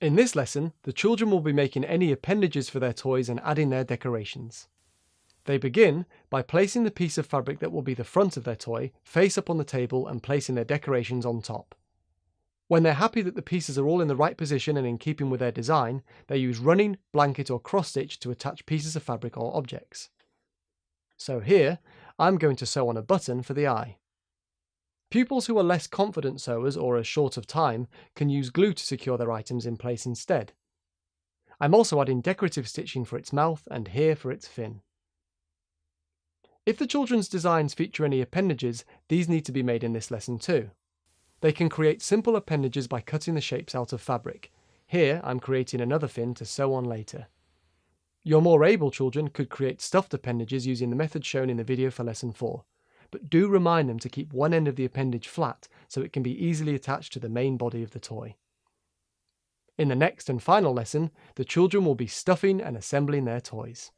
In this lesson, the children will be making any appendages for their toys and adding their decorations. They begin by placing the piece of fabric that will be the front of their toy face up on the table and placing their decorations on top. When they're happy that the pieces are all in the right position and in keeping with their design, they use running, blanket or cross stitch to attach pieces of fabric or objects. So here, I'm going to sew on a button for the eye. Pupils who are less confident sewers or are short of time can use glue to secure their items in place instead. I'm also adding decorative stitching for its mouth and here for its fin. If the children's designs feature any appendages, these need to be made in this lesson too. They can create simple appendages by cutting the shapes out of fabric. Here I'm creating another fin to sew on later. Your more able children could create stuffed appendages using the method shown in the video for lesson 4. But do remind them to keep one end of the appendage flat so it can be easily attached to the main body of the toy. In the next and final lesson, the children will be stuffing and assembling their toys.